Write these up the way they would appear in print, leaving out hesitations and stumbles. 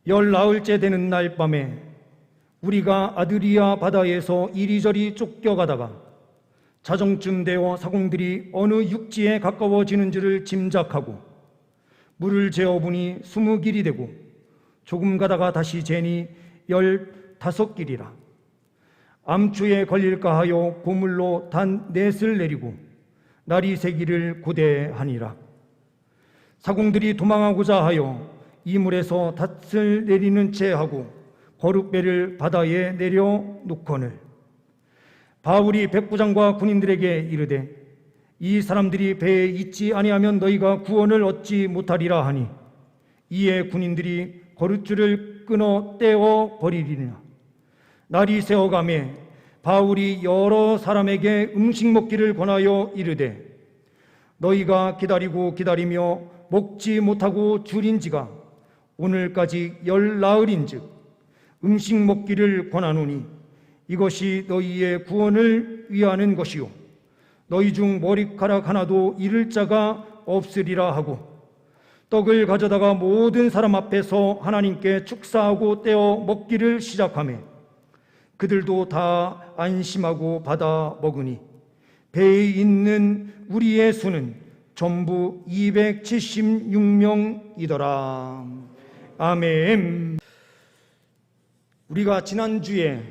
열나흘째 되는 날 밤에 우리가 아드리아 바다에서 이리저리 쫓겨가다가 자정쯤 되어 사공들이 어느 육지에 가까워지는 줄을 짐작하고 물을 재어보니 20길이 되고 조금 가다가 다시 재니 15길이라. 암초에 걸릴까 하여 고물로 단 넷을 내리고 날이 새기를 고대하니라. 사공들이 도망하고자 하여 이물에서 닷을 내리는 채 하고 거룻배를 바다에 내려놓거늘 바울이 백부장과 군인들에게 이르되 이 사람들이 배에 있지 아니하면 너희가 구원을 얻지 못하리라 하니 이에 군인들이 거룻줄을 끊어 떼어 버리리라. 날이 새어가매 바울이 여러 사람에게 음식 먹기를 권하여 이르되 너희가 기다리고 기다리며 먹지 못하고 줄인지가 오늘까지 10나흘인즉 음식 먹기를 권하노니 이것이 너희의 구원을 위하는 것이요 너희 중 머리카락 하나도 잃을 자가 없으리라 하고 떡을 가져다가 모든 사람 앞에서 하나님께 축사하고 떼어 먹기를 시작하며 그들도 다 안심하고 받아 먹으니 배에 있는 우리의 수는 전부 276명이더라. 아멘. 우리가 지난주에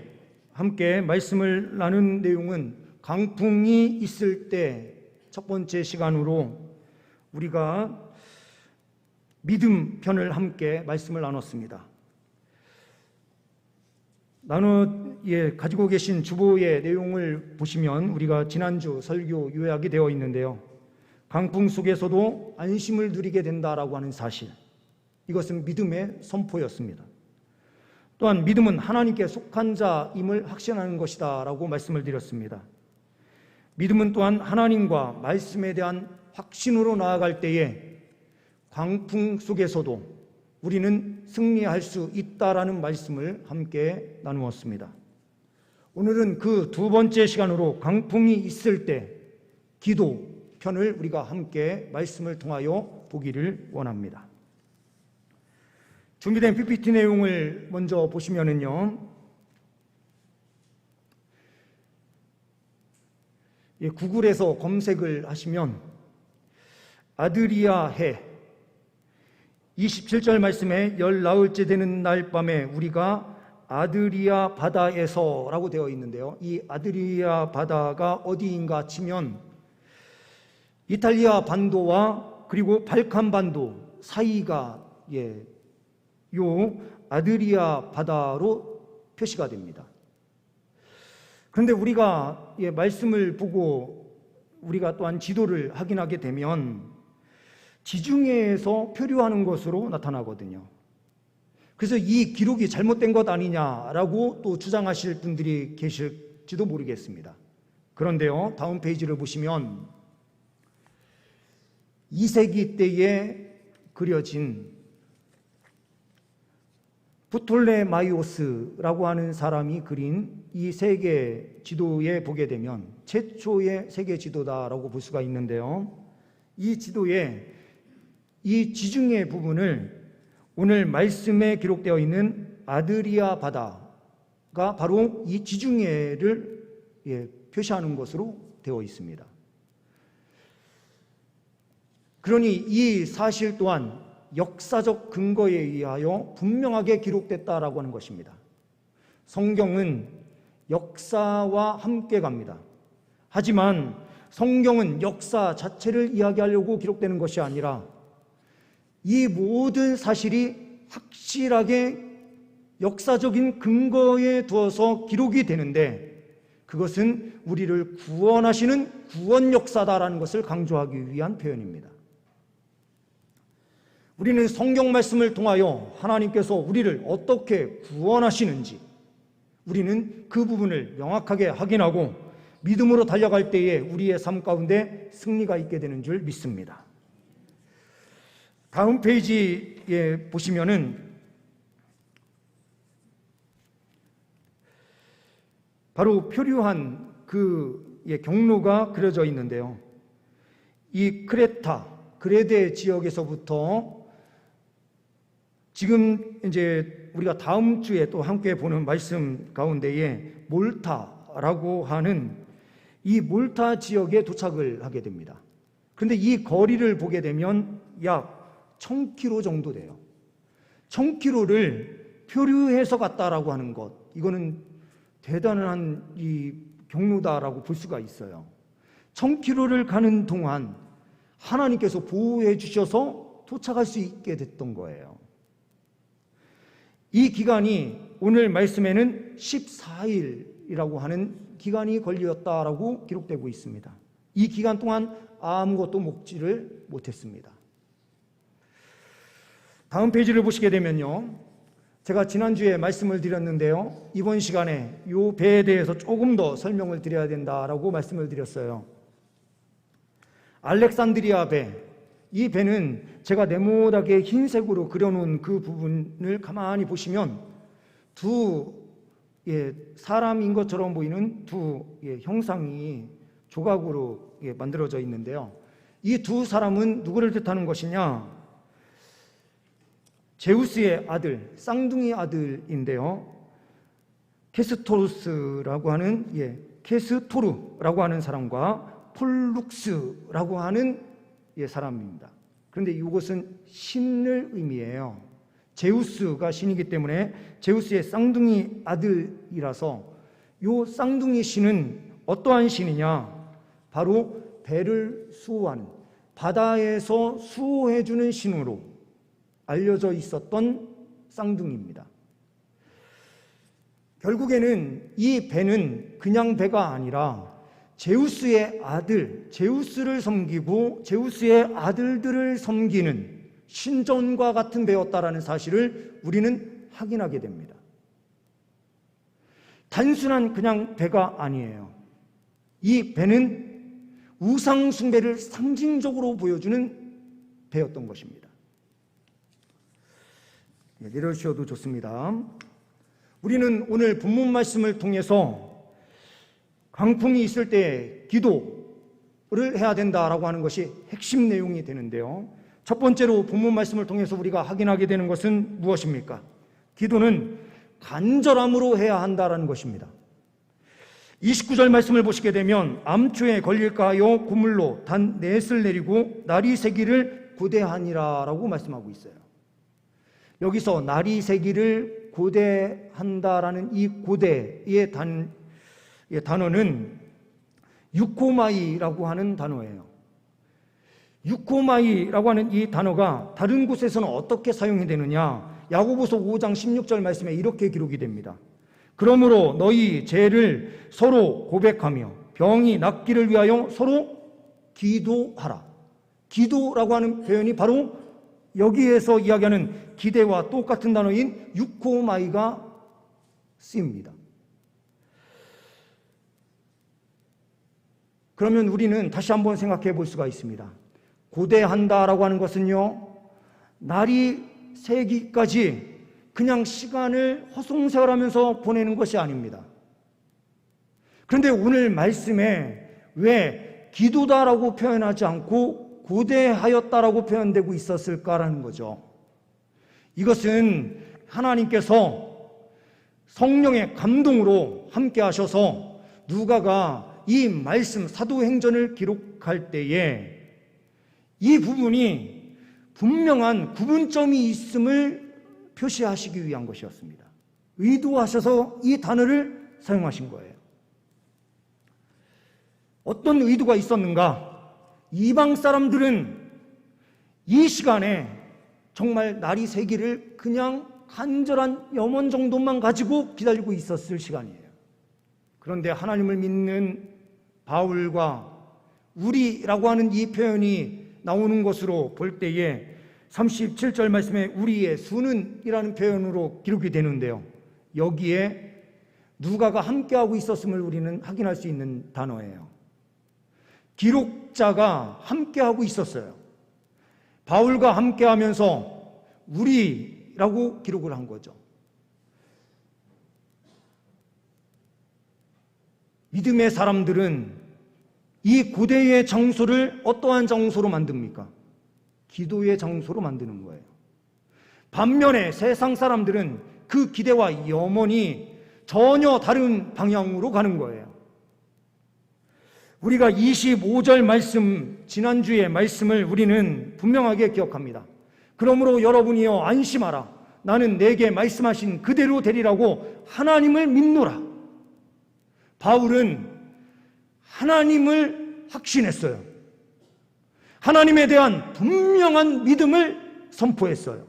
함께 말씀을 나눈 내용은 강풍이 있을 때 첫 번째 시간으로 우리가 믿음 편을 함께 말씀을 나눴습니다. 가지고 계신 주보의 내용을 보시면 우리가 지난주 설교 요약이 되어 있는데요. 강풍 속에서도 안심을 누리게 된다라고 하는 사실, 이것은 믿음의 선포였습니다. 또한 믿음은 하나님께 속한 자임을 확신하는 것이다 라고 말씀을 드렸습니다. 믿음은 또한 하나님과 말씀에 대한 확신으로 나아갈 때에 강풍 속에서도 우리는 승리할 수 있다라는 말씀을 함께 나누었습니다. 오늘은 그 두 번째 시간으로 강풍이 있을 때 기도 편을 우리가 함께 말씀을 통하여 보기를 원합니다. 준비된 PPT 내용을 먼저 보시면은요, 구글에서 검색을 하시면 아드리아 해 27절 말씀에 10나흘째 되는 날 밤에 우리가 아드리아 바다에서 라고 되어 있는데요, 이 아드리아 바다가 어디인가 치면 이탈리아 반도와 그리고 발칸 반도 사이가 요 아드리아 바다로 표시가 됩니다. 그런데 우리가 말씀을 보고 우리가 또한 지도를 확인하게 되면 지중해에서 표류하는 것으로 나타나거든요. 그래서 이 기록이 잘못된 것 아니냐라고 또 주장하실 분들이 계실지도 모르겠습니다. 그런데요, 다음 페이지를 보시면 2세기 때에 그려진 프톨레마이오스라고 하는 사람이 그린 이 세계 지도에 보게 되면 최초의 세계 지도다라고 볼 수가 있는데요, 이 지도에 이 지중해 부분을 오늘 말씀에 기록되어 있는 아드리아 바다가 바로 이 지중해를 표시하는 것으로 되어 있습니다. 그러니 이 사실 또한 역사적 근거에 의하여 분명하게 기록됐다라고 하는 것입니다. 성경은 역사와 함께 갑니다. 하지만 성경은 역사 자체를 이야기하려고 기록되는 것이 아니라 이 모든 사실이 확실하게 역사적인 근거에 두어서 기록이 되는데 그것은 우리를 구원하시는 구원 역사다라는 것을 강조하기 위한 표현입니다. 우리는 성경 말씀을 통하여 하나님께서 우리를 어떻게 구원하시는지 우리는 그 부분을 명확하게 확인하고 믿음으로 달려갈 때에 우리의 삶 가운데 승리가 있게 되는 줄 믿습니다. 다음 페이지에 보시면은 바로 표류한 그 경로가 그려져 있는데요, 이 크레타, 그레데 지역에서부터 지금 이제 우리가 다음 주에 또 함께 보는 말씀 가운데에 몰타라고 하는 이 몰타 지역에 도착을 하게 됩니다. 그런데 이 거리를 보게 되면 약 1000km 정도 돼요. 1000km를 표류해서 갔다라고 하는 것, 이거는 대단한 이 경로다라고 볼 수가 있어요. 1000km를 가는 동안 하나님께서 보호해 주셔서 도착할 수 있게 됐던 거예요. 이 기간이 오늘 말씀에는 14일이라고 하는 기간이 걸렸다라고 기록되고 있습니다. 이 기간 동안 아무것도 먹지를 못했습니다. 다음 페이지를 보시게 되면요, 제가 지난주에 말씀을 드렸는데요, 이번 시간에 이 배에 대해서 조금 더 설명을 드려야 된다라고 말씀을 드렸어요. 알렉산드리아 배, 이 배는 제가 네모나게 흰색으로 그려놓은 그 부분을 가만히 보시면 두 사람인 것처럼 보이는 두 형상이 조각으로 만들어져 있는데요, 이 두 사람은 누구를 뜻하는 것이냐? 제우스의 아들, 쌍둥이 아들인데요, 케스토르스라고 하는 케스토르라고 하는 사람과 폴룩스라고 하는 사람입니다. 그런데 이것은 신을 의미해요. 제우스가 신이기 때문에 제우스의 쌍둥이 아들이라서 이 쌍둥이 신은 어떠한 신이냐? 바로 배를 수호하는, 바다에서 수호해주는 신으로 알려져 있었던 쌍둥이입니다. 결국에는 이 배는 그냥 배가 아니라 제우스의 아들, 제우스를 섬기고 제우스의 아들들을 섬기는 신전과 같은 배였다라는 사실을 우리는 확인하게 됩니다. 단순한 그냥 배가 아니에요. 이 배는 우상 숭배를 상징적으로 보여주는 배였던 것입니다. 내려주셔도 좋습니다. 우리는 오늘 본문 말씀을 통해서 강풍이 있을 때 기도를 해야 된다라고 하는 것이 핵심 내용이 되는데요, 첫 번째로 본문 말씀을 통해서 우리가 확인하게 되는 것은 무엇입니까? 기도는 간절함으로 해야 한다라는 것입니다. 29절 말씀을 보시게 되면 암초에 걸릴까 하여 고물로 단 넷을 내리고 날이 새기를 고대하니라 라고 말씀하고 있어요. 여기서 날이 새기를 고대한다라는 이 고대의 단어는 유코마이라고 하는 단어예요. 유코마이라고 하는 이 단어가 다른 곳에서는 어떻게 사용이 되느냐? 야고보서 5장 16절 말씀에 이렇게 기록이 됩니다. 그러므로 너희 죄를 서로 고백하며 병이 낫기를 위하여 서로 기도하라. 기도라고 하는 표현이 바로 여기에서 이야기하는 기대와 똑같은 단어인 유코마이가 쓰입니다. 그러면 우리는 다시 한번 생각해 볼 수가 있습니다. 고대한다라고 하는 것은요, 날이 새기까지 그냥 시간을 허송세월하면서 보내는 것이 아닙니다. 그런데 오늘 말씀에 왜 기도다라고 표현하지 않고 고대하였다라고 표현되고 있었을까라는 거죠. 이것은 하나님께서 성령의 감동으로 함께 하셔서 누가가 이 말씀 사도행전을 기록할 때에 이 부분이 분명한 구분점이 있음을 표시하시기 위한 것이었습니다. 의도하셔서 이 단어를 사용하신 거예요. 어떤 의도가 있었는가? 이방 사람들은 이 시간에 정말 날이 새기를 그냥 간절한 염원 정도만 가지고 기다리고 있었을 시간이에요. 그런데 하나님을 믿는 바울과 우리라고 하는 이 표현이 나오는 것으로 볼 때에 37절 말씀에 우리의 수는 이라는 표현으로 기록이 되는데요, 여기에 누가가 함께하고 있었음을 우리는 확인할 수 있는 단어예요. 기록자가 함께하고 있었어요. 바울과 함께하면서 우리라고 기록을 한 거죠. 믿음의 사람들은 이 고대의 장소를 어떠한 장소로 만듭니까? 기도의 장소로 만드는 거예요. 반면에 세상 사람들은 그 기대와 염원이 전혀 다른 방향으로 가는 거예요. 우리가 25절 말씀, 지난주의 말씀을 우리는 분명하게 기억합니다. 그러므로 여러분이여 안심하라. 나는 내게 말씀하신 그대로 되리라고 하나님을 믿노라. 바울은 하나님을 확신했어요. 하나님에 대한 분명한 믿음을 선포했어요.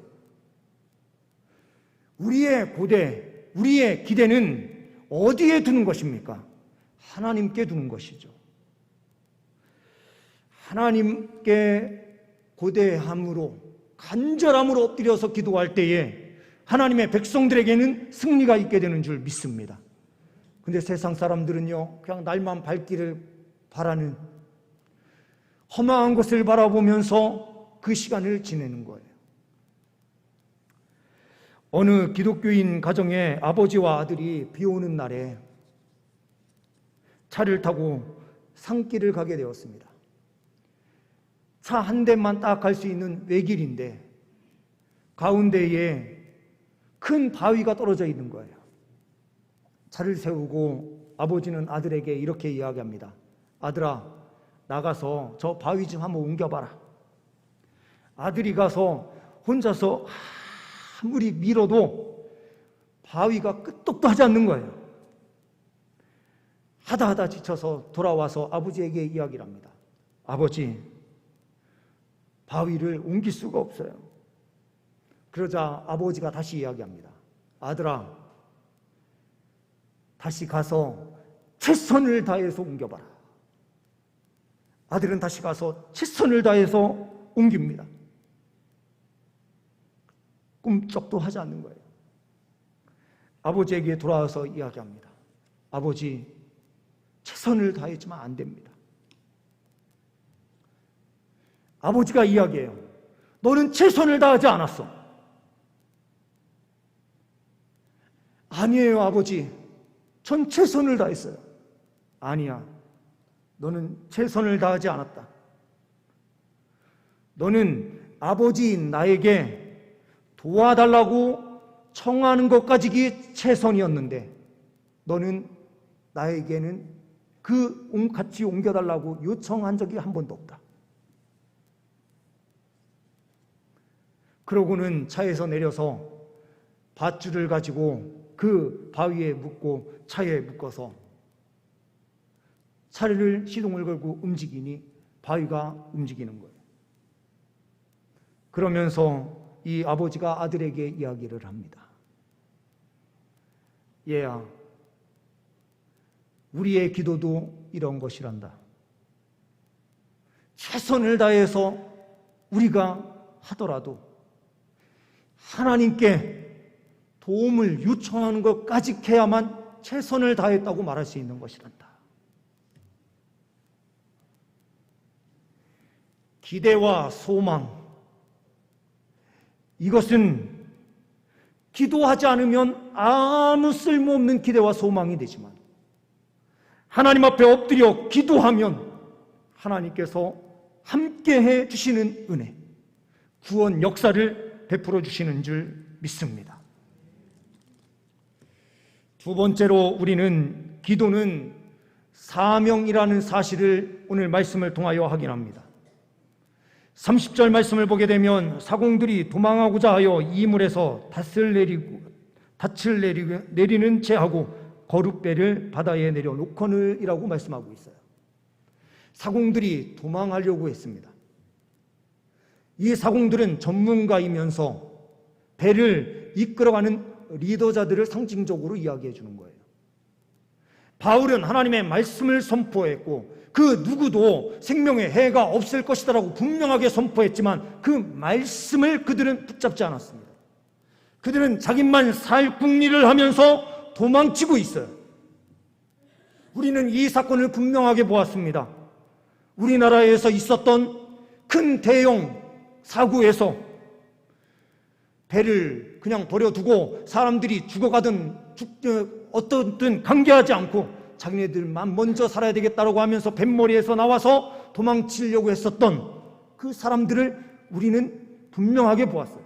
우리의 고대, 우리의 기대는 어디에 두는 것입니까? 하나님께 두는 것이죠. 하나님께 고대함으로, 간절함으로 엎드려서 기도할 때에 하나님의 백성들에게는 승리가 있게 되는 줄 믿습니다. 근데 세상 사람들은요, 그냥 날만 밝기를 바라는, 허망한 것을 바라보면서 그 시간을 지내는 거예요. 어느 기독교인 가정에 아버지와 아들이 비 오는 날에 차를 타고 산길을 가게 되었습니다. 차 한 대만 딱 갈 수 있는 외길인데 가운데에 큰 바위가 떨어져 있는 거예요. 차를 세우고 아버지는 아들에게 이렇게 이야기합니다. 아들아, 나가서 저 바위 좀 한번 옮겨봐라. 아들이 가서 혼자서 아무리 밀어도 바위가 끄떡도 하지 않는 거예요. 하다 지쳐서 돌아와서 아버지에게 이야기를 합니다. 아버지, 바위를 옮길 수가 없어요. 그러자 아버지가 다시 이야기합니다. 아들아, 다시 가서 최선을 다해서 옮겨봐라. 아들은 다시 가서 최선을 다해서 옮깁니다. 꿈쩍도 하지 않는 거예요. 아버지에게 돌아와서 이야기합니다. 아버지, 최선을 다했지만 안 됩니다. 아버지가 이야기해요. 너는 최선을 다하지 않았어. 아니에요, 아버지. 전 최선을 다했어요. 아니야. 너는 최선을 다하지 않았다. 너는 아버지인 나에게 도와달라고 청하는 것까지 최선이었는데 너는 나에게는 같이 옮겨달라고 요청한 적이 한 번도 없다. 그러고는 차에서 내려서 밧줄을 가지고 그 바위에 묶고 차에 묶어서 차를 시동을 걸고 움직이니 바위가 움직이는 거예요. 그러면서 이 아버지가 아들에게 이야기를 합니다. 얘야, 우리의 기도도 이런 것이란다. 최선을 다해서 우리가 하더라도 하나님께 도움을 요청하는 것까지 해야만 최선을 다했다고 말할 수 있는 것이란다. 기대와 소망, 이것은 기도하지 않으면 아무 쓸모없는 기대와 소망이 되지만 하나님 앞에 엎드려 기도하면 하나님께서 함께해 주시는 은혜, 구원 역사를 베풀어 주시는 줄 믿습니다. 두 번째로 우리는 기도는 사명이라는 사실을 오늘 말씀을 통하여 확인합니다. 30절 말씀을 보게 되면 사공들이 도망하고자 하여 이물에서 닻을 내리는 채하고 거룻배를 바다에 내려놓거늘이라고 말씀하고 있어요. 사공들이 도망하려고 했습니다. 이 사공들은 전문가이면서 배를 이끌어가는 리더자들을 상징적으로 이야기해 주는 거예요. 바울은 하나님의 말씀을 선포했고 그 누구도 생명의 해가 없을 것이다라고 분명하게 선포했지만 그 말씀을 그들은 붙잡지 않았습니다. 그들은 자기만 살 궁리를 하면서 도망치고 있어요. 우리는 이 사건을 분명하게 보았습니다. 우리나라에서 있었던 큰 대형 사고에서 배를 그냥 버려두고 사람들이 죽어가든 어떻든 관계하지 않고 자기네들만 먼저 살아야 되겠다고 하면서 뱃머리에서 나와서 도망치려고 했었던 그 사람들을 우리는 분명하게 보았어요.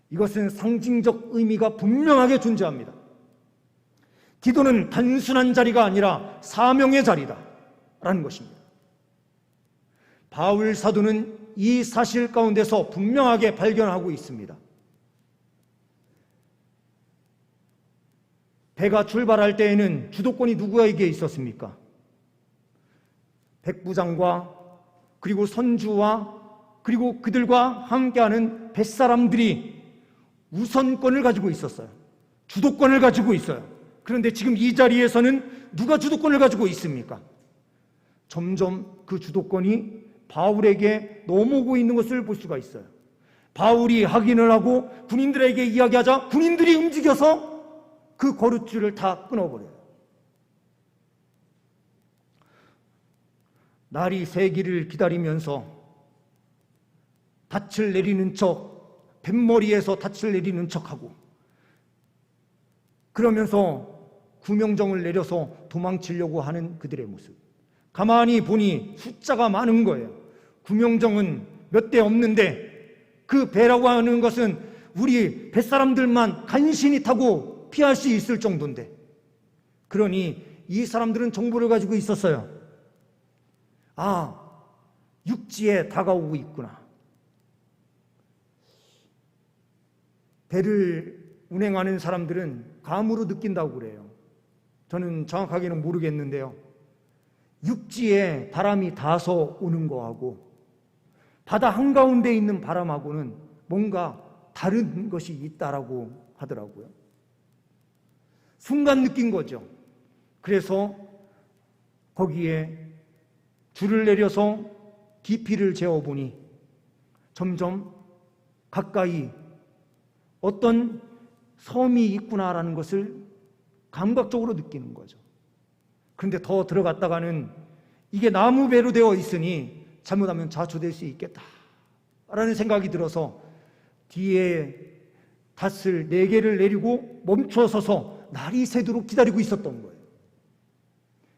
이것은 상징적 의미가 분명하게 존재합니다. 기도는 단순한 자리가 아니라 사명의 자리다 라는 것입니다. 바울 사도는 이 사실 가운데서 분명하게 발견하고 있습니다. 배가 출발할 때에는 주도권이 누구에게 있었습니까? 백부장과 그리고 선주와 그리고 그들과 함께하는 뱃사람들이 우선권을 가지고 있었어요. 주도권을 가지고 있어요. 그런데 지금 이 자리에서는 누가 주도권을 가지고 있습니까? 점점 그 주도권이 바울에게 넘어오고 있는 것을 볼 수가 있어요. 바울이 확인을 하고 군인들에게 이야기하자 군인들이 움직여서 그 거룻줄을 다 끊어버려요. 날이 새기를 기다리면서 닻을 내리는 척, 뱃머리에서 닻을 내리는 척하고 그러면서 구명정을 내려서 도망치려고 하는 그들의 모습. 가만히 보니 숫자가 많은 거예요. 구명정은 몇 대 없는데 그 배라고 하는 것은 우리 뱃사람들만 간신히 타고 피할 수 있을 정도인데, 그러니 이 사람들은 정보를 가지고 있었어요. 아, 육지에 다가오고 있구나. 배를 운행하는 사람들은 감으로 느낀다고 그래요. 저는 정확하게는 모르겠는데요. 육지에 바람이 닿아서 오는 거하고 바다 한가운데 있는 바람하고는 뭔가 다른 것이 있다라고 하더라고요. 순간 느낀 거죠. 그래서 거기에 줄을 내려서 깊이를 재어보니 점점 가까이 어떤 섬이 있구나라는 것을 감각적으로 느끼는 거죠. 그런데 더 들어갔다가는 이게 나무배로 되어 있으니 잘못하면 자초될 수 있겠다라는 생각이 들어서 뒤에 닷을 4개를 내리고 멈춰서서 날이 새도록 기다리고 있었던 거예요.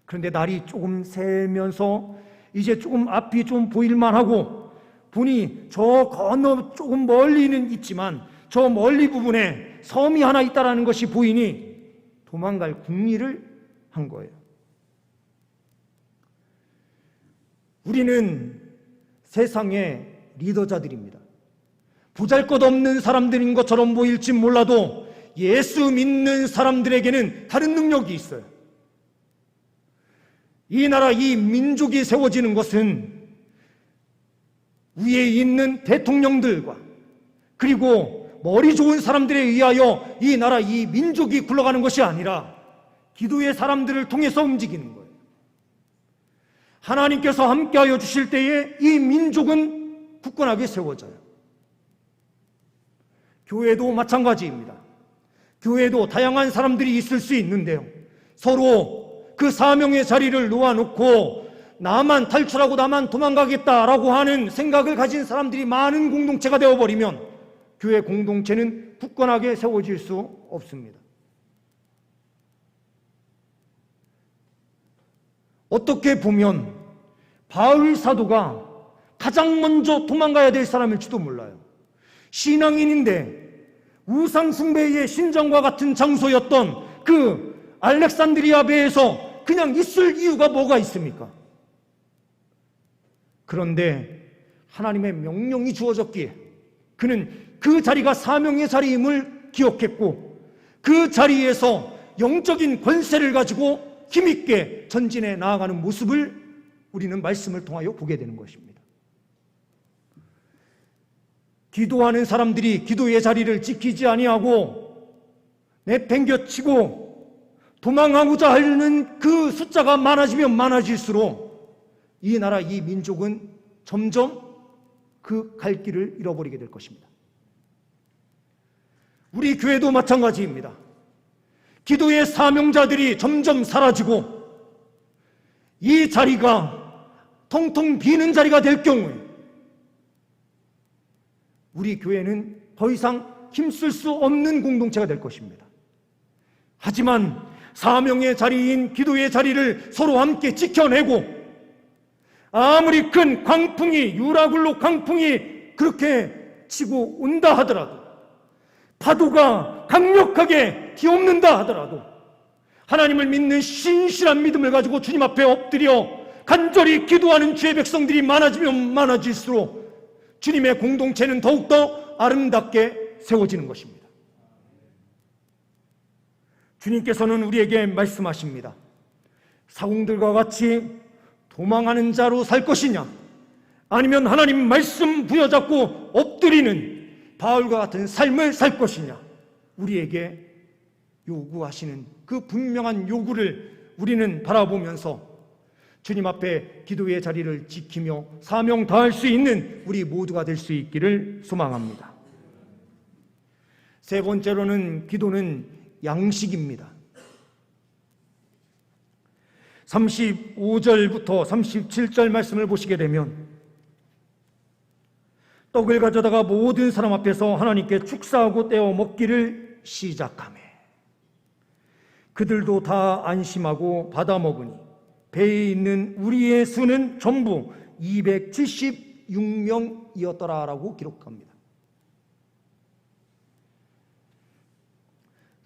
그런데 날이 조금 새면서 이제 조금 앞이 좀 보일만하고 보니 저 건너 조금 멀리는 있지만 저 멀리 부분에 섬이 하나 있다는 것이 보이니 도망갈 궁리를 한 거예요. 우리는 세상의 리더자들입니다. 보잘것없는 사람들인 것처럼 보일지 몰라도 예수 믿는 사람들에게는 다른 능력이 있어요. 이 나라, 이 민족이 세워지는 것은 위에 있는 대통령들과 그리고 머리 좋은 사람들에 의하여 이 나라, 이 민족이 굴러가는 것이 아니라 기도의 사람들을 통해서 움직이는 거예요. 하나님께서 함께하여 주실 때에 이 민족은 굳건하게 세워져요. 교회도 마찬가지입니다. 교회도 다양한 사람들이 있을 수 있는데요, 서로 그 사명의 자리를 놓아놓고 나만 탈출하고 나만 도망가겠다라고 하는 생각을 가진 사람들이 많은 공동체가 되어버리면 교회 공동체는 굳건하게 세워질 수 없습니다. 어떻게 보면 바울 사도가 가장 먼저 도망가야 될 사람일지도 몰라요. 신앙인인데 우상 숭배의 신전과 같은 장소였던 그 알렉산드리아 배에서 그냥 있을 이유가 뭐가 있습니까? 그런데 하나님의 명령이 주어졌기에 그는 그 자리가 사명의 자리임을 기억했고 그 자리에서 영적인 권세를 가지고 힘있게 전진해 나아가는 모습을 우리는 말씀을 통하여 보게 되는 것입니다. 기도하는 사람들이 기도의 자리를 지키지 아니하고 내팽겨치고 도망하고자 하는 그 숫자가 많아지면 많아질수록 이 나라, 이 민족은 점점 그 갈 길을 잃어버리게 될 것입니다. 우리 교회도 마찬가지입니다. 기도의 사명자들이 점점 사라지고 이 자리가 텅텅 비는 자리가 될 경우에 우리 교회는 더 이상 힘쓸 수 없는 공동체가 될 것입니다. 하지만 사명의 자리인 기도의 자리를 서로 함께 지켜내고 아무리 큰 광풍이, 유라굴로 광풍이 그렇게 치고 온다 하더라도 파도가 강력하게 뒤엎는다 하더라도 하나님을 믿는 신실한 믿음을 가지고 주님 앞에 엎드려 간절히 기도하는 주의 백성들이 많아지면 많아질수록 주님의 공동체는 더욱더 아름답게 세워지는 것입니다. 주님께서는 우리에게 말씀하십니다. 사공들과 같이 도망하는 자로 살 것이냐, 아니면 하나님 말씀 부여잡고 엎드리는 바울과 같은 삶을 살 것이냐, 우리에게 요구하시는 그 분명한 요구를 우리는 바라보면서 주님 앞에 기도의 자리를 지키며 사명 다할 수 있는 우리 모두가 될 수 있기를 소망합니다. 세 번째로는 기도는 양식입니다. 35절부터 37절 말씀을 보시게 되면 떡을 가져다가 모든 사람 앞에서 하나님께 축사하고 떼어 먹기를 시작하매 그들도 다 안심하고 받아 먹으니 배에 있는 우리의 수는 전부 276명이었더라라고 기록합니다.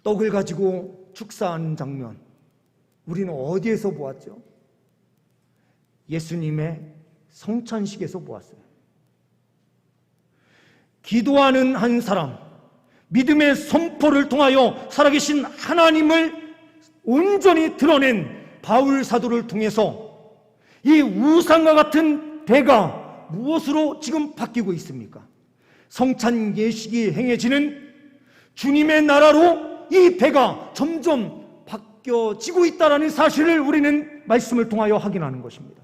떡을 가지고 축사하는 장면, 우리는 어디에서 보았죠? 예수님의 성찬식에서 보았어요. 기도하는 한 사람, 믿음의 선포를 통하여 살아계신 하나님을 온전히 드러낸 바울 사도를 통해서 이 우상과 같은 배가 무엇으로 지금 바뀌고 있습니까? 성찬 예식이 행해지는 주님의 나라로 이 배가 점점 바뀌어지고 있다는 사실을 우리는 말씀을 통하여 확인하는 것입니다.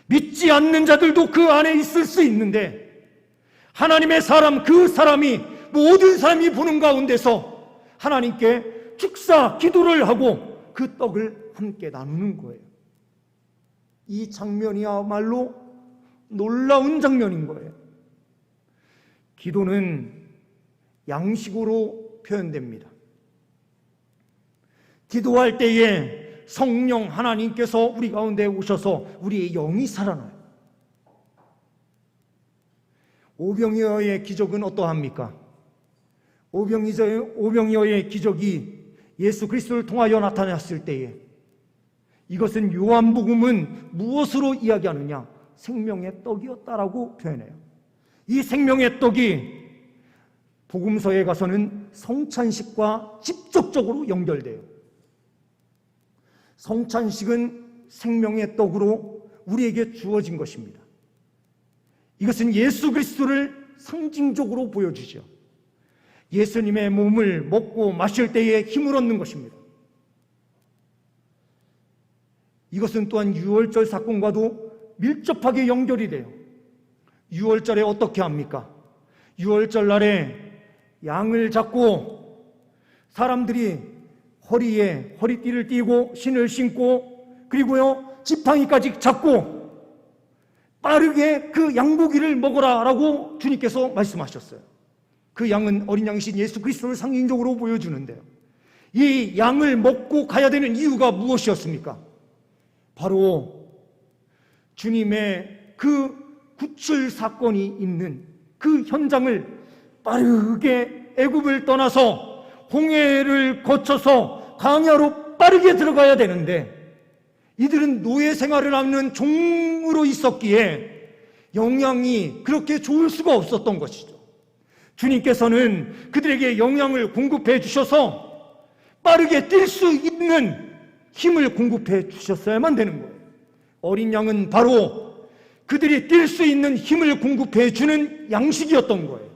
믿지 않는 자들도 그 안에 있을 수 있는데 하나님의 사람, 그 사람이 모든 사람이 보는 가운데서 하나님께 축사 기도를 하고 그 떡을 함께 나누는 거예요. 이 장면이야말로 놀라운 장면인 거예요. 기도는 양식으로 표현됩니다. 기도할 때에 성령 하나님께서 우리 가운데 오셔서 우리의 영이 살아나요. 오병이어의 기적은 어떠합니까? 오병이어의 기적이 예수 그리스도를 통하여 나타났을 때에 이것은 요한복음은 무엇으로 이야기하느냐? 생명의 떡이었다라고 표현해요. 이 생명의 떡이 복음서에 가서는 성찬식과 직접적으로 연결돼요. 성찬식은 생명의 떡으로 우리에게 주어진 것입니다. 이것은 예수 그리스도를 상징적으로 보여주죠. 예수님의 몸을 먹고 마실 때에 힘을 얻는 것입니다. 이것은 또한 유월절 사건과도 밀접하게 연결이 돼요. 유월절에 어떻게 합니까? 유월절 날에 양을 잡고 사람들이 허리에 허리띠를 띠고 신을 신고 그리고요 지팡이까지 잡고 빠르게 그 양고기를 먹어라라고 주님께서 말씀하셨어요. 그 양은 어린 양이신 예수 그리스도를 상징적으로 보여주는데요. 이 양을 먹고 가야 되는 이유가 무엇이었습니까? 바로 주님의 그 구출 사건이 있는 그 현장을 빠르게 애굽을 떠나서 홍해를 거쳐서 광야로 빠르게 들어가야 되는데 이들은 노예 생활을 하는 종으로 있었기에 영양이 그렇게 좋을 수가 없었던 것이죠. 주님께서는 그들에게 영양을 공급해 주셔서 빠르게 뛸 수 있는 힘을 공급해 주셨어야만 되는 거예요. 어린 양은 바로 그들이 뛸 수 있는 힘을 공급해 주는 양식이었던 거예요.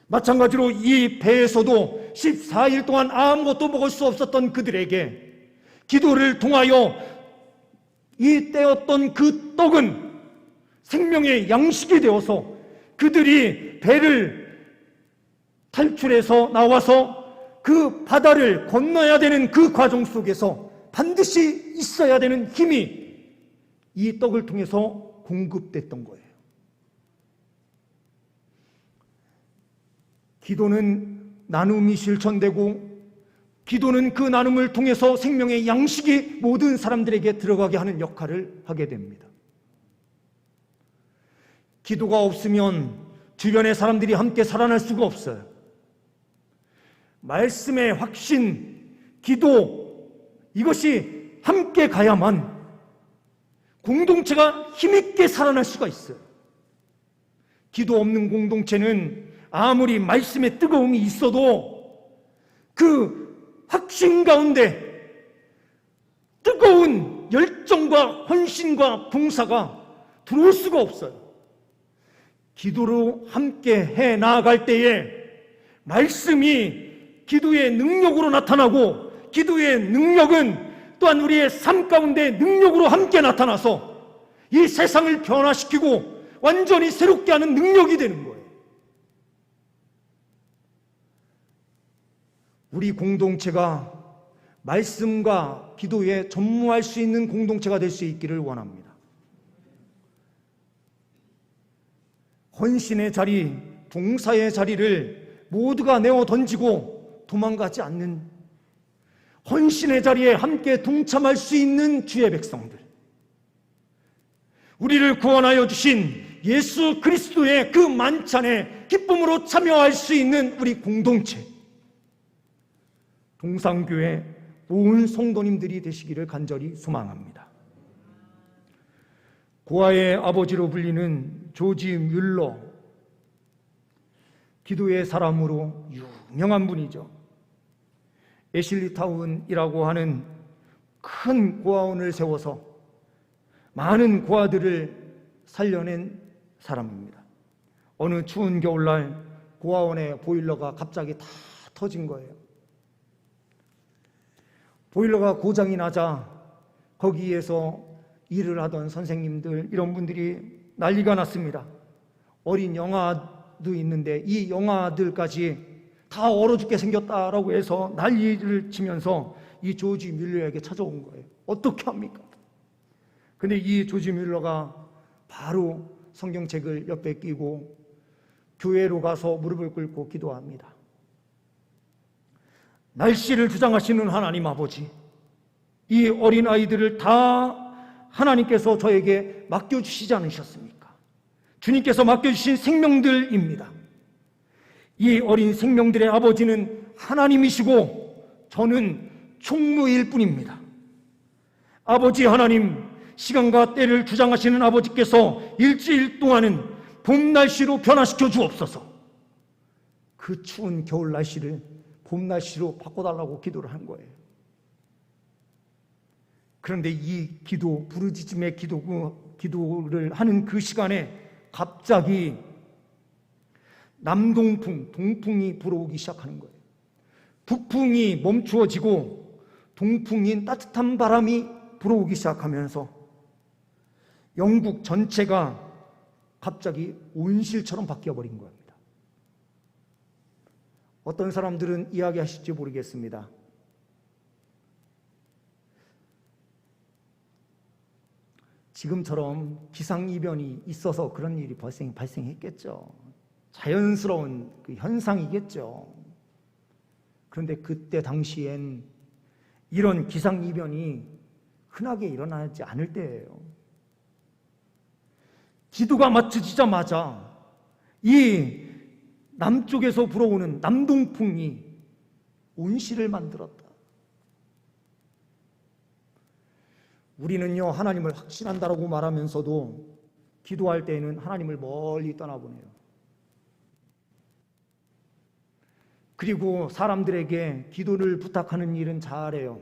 마찬가지로 이 배에서도 14일 동안 아무것도 먹을 수 없었던 그들에게 기도를 통하여 이 떼었던 그 떡은 생명의 양식이 되어서 그들이 배를 탈출해서 나와서 그 바다를 건너야 되는 그 과정 속에서 반드시 있어야 되는 힘이 이 떡을 통해서 공급됐던 거예요. 기도는 나눔이 실천되고 기도는 그 나눔을 통해서 생명의 양식이 모든 사람들에게 들어가게 하는 역할을 하게 됩니다. 기도가 없으면 주변의 사람들이 함께 살아날 수가 없어요. 말씀의 확신, 기도, 이것이 함께 가야만 공동체가 힘있게 살아날 수가 있어요. 기도 없는 공동체는 아무리 말씀의 뜨거움이 있어도 그 확신 가운데 뜨거운 열정과 헌신과 봉사가 들어올 수가 없어요. 기도로 함께 해 나아갈 때에 말씀이 기도의 능력으로 나타나고, 기도의 능력은 또한 우리의 삶 가운데 능력으로 함께 나타나서 이 세상을 변화시키고 완전히 새롭게 하는 능력이 되는 거예요. 우리 공동체가 말씀과 기도에 전무할 수 있는 공동체가 될 수 있기를 원합니다. 헌신의 자리, 봉사의 자리를 모두가 내어 던지고 도망가지 않는, 헌신의 자리에 함께 동참할 수 있는 주의 백성들, 우리를 구원하여 주신 예수 그리스도의 그 만찬에 기쁨으로 참여할 수 있는 우리 공동체, 동산교회 온 성도님들이 되시기를 간절히 소망합니다. 고아의 아버지로 불리는 조지 뮬러, 기도의 사람으로 유명한 분이죠. 애슐리타운이라고 하는 큰 고아원을 세워서 많은 고아들을 살려낸 사람입니다. 어느 추운 겨울날 고아원의 보일러가 갑자기 다 터진 거예요. 보일러가 고장이 나자 거기에서 일을 하던 선생님들, 이런 분들이 난리가 났습니다. 어린 영아도 있는데 이 영아들까지 다 얼어 죽게 생겼다라고 해서 난리를 치면서 이 조지 뮬러에게 찾아온 거예요. 어떻게 합니까? 근데 이 조지 뮬러가 바로 성경책을 옆에 끼고 교회로 가서 무릎을 꿇고 기도합니다. 날씨를 주장하시는 하나님 아버지, 이 어린 아이들을 다 하나님께서 저에게 맡겨주시지 않으셨습니까? 주님께서 맡겨주신 생명들입니다. 이 어린 생명들의 아버지는 하나님이시고 저는 총무일 뿐입니다. 아버지 하나님, 시간과 때를 주장하시는 아버지께서 일주일 동안은 봄 날씨로 변화시켜 주옵소서. 그 추운 겨울 날씨를 봄 날씨로 바꿔달라고 기도를 한 거예요. 그런데 이 기도, 부르짖음의 기도를 하는 그 시간에 갑자기 남동풍, 동풍이 불어오기 시작하는 거예요. 북풍이 멈추어지고 동풍인 따뜻한 바람이 불어오기 시작하면서 영국 전체가 갑자기 온실처럼 바뀌어버린 겁니다. 어떤 사람들은 이야기하실지 모르겠습니다. 지금처럼 기상이변이 있어서 그런 일이 발생했겠죠. 자연스러운 그 현상이겠죠. 그런데 그때 당시엔 이런 기상이변이 흔하게 일어나지 않을 때예요. 기도가 맞춰지자마자 이 남쪽에서 불어오는 남동풍이 온실을 만들었다. 우리는요, 하나님을 확신한다라고 말하면서도 기도할 때에는 하나님을 멀리 떠나보내요. 그리고 사람들에게 기도를 부탁하는 일은 잘해요.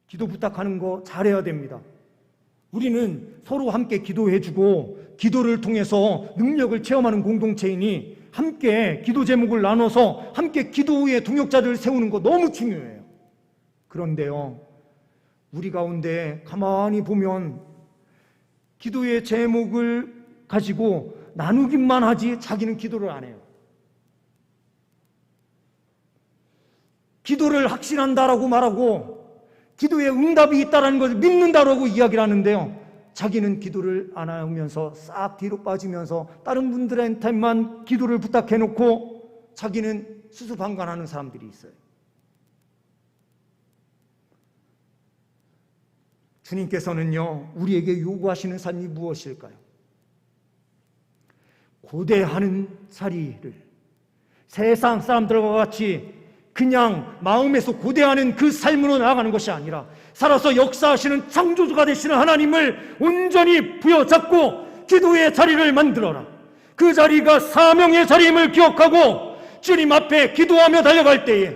기도 부탁하는 거 잘해야 됩니다. 우리는 서로 함께 기도해주고 기도를 통해서 능력을 체험하는 공동체이니 함께 기도 제목을 나눠서 함께 기도의 동역자를 세우는 거 너무 중요해요. 그런데요, 우리 가운데 가만히 보면 기도의 제목을 가지고 나누기만 하지 자기는 기도를 안 해요. 기도를 확신한다라고 말하고 기도에 응답이 있다는 것을 믿는다라고 이야기를 하는데요, 자기는 기도를 안 하면서 싹 뒤로 빠지면서 다른 분들한테만 기도를 부탁해놓고 자기는 수수방관하는 사람들이 있어요. 주님께서는요, 우리에게 요구하시는 삶이 무엇일까요? 고대하는 자리를 세상 사람들과 같이 그냥 마음에서 고대하는 그 삶으로 나아가는 것이 아니라 살아서 역사하시는 창조주가 되시는 하나님을 온전히 부여잡고 기도의 자리를 만들어라. 그 자리가 사명의 자리임을 기억하고 주님 앞에 기도하며 달려갈 때에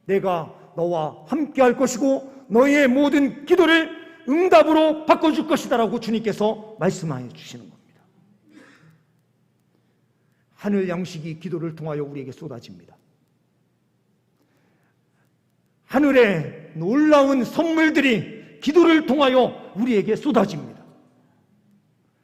내가 너와 함께 할 것이고 너의 모든 기도를 응답으로 바꿔줄 것이다 라고 주님께서 말씀하여 주시는 겁니다. 하늘 양식이 기도를 통하여 우리에게 쏟아집니다. 하늘의 놀라운 선물들이 기도를 통하여 우리에게 쏟아집니다.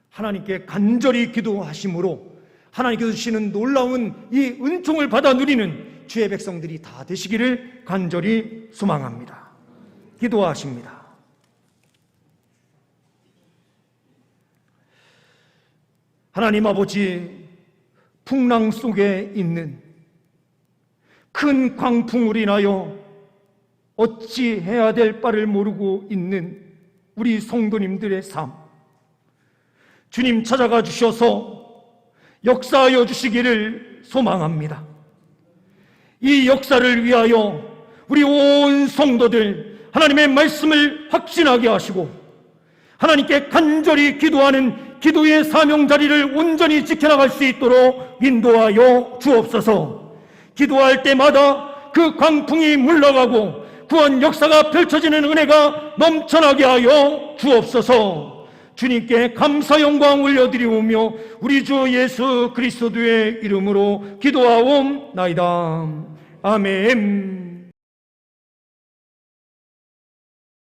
하나님께 간절히 기도하심으로 하나님께서 주시는 놀라운 이 은총을 받아 누리는 주의 백성들이 다 되시기를 간절히 소망합니다. 기도하십니다. 하나님 아버지, 풍랑 속에 있는 큰 광풍을 인하여 어찌 해야 될 바를 모르고 있는 우리 성도님들의 삶, 주님 찾아가 주셔서 역사하여 주시기를 소망합니다. 이 역사를 위하여 우리 온 성도들 하나님의 말씀을 확신하게 하시고 하나님께 간절히 기도하는 기도의 사명 자리를 온전히 지켜나갈 수 있도록 인도하여 주옵소서. 기도할 때마다 그 광풍이 물러가고 구원 역사가 펼쳐지는 은혜가 넘쳐나게 하여 주옵소서. 주님께 감사 영광 올려드리오며 우리 주 예수 그리스도의 이름으로 기도하옵나이다. 아멘.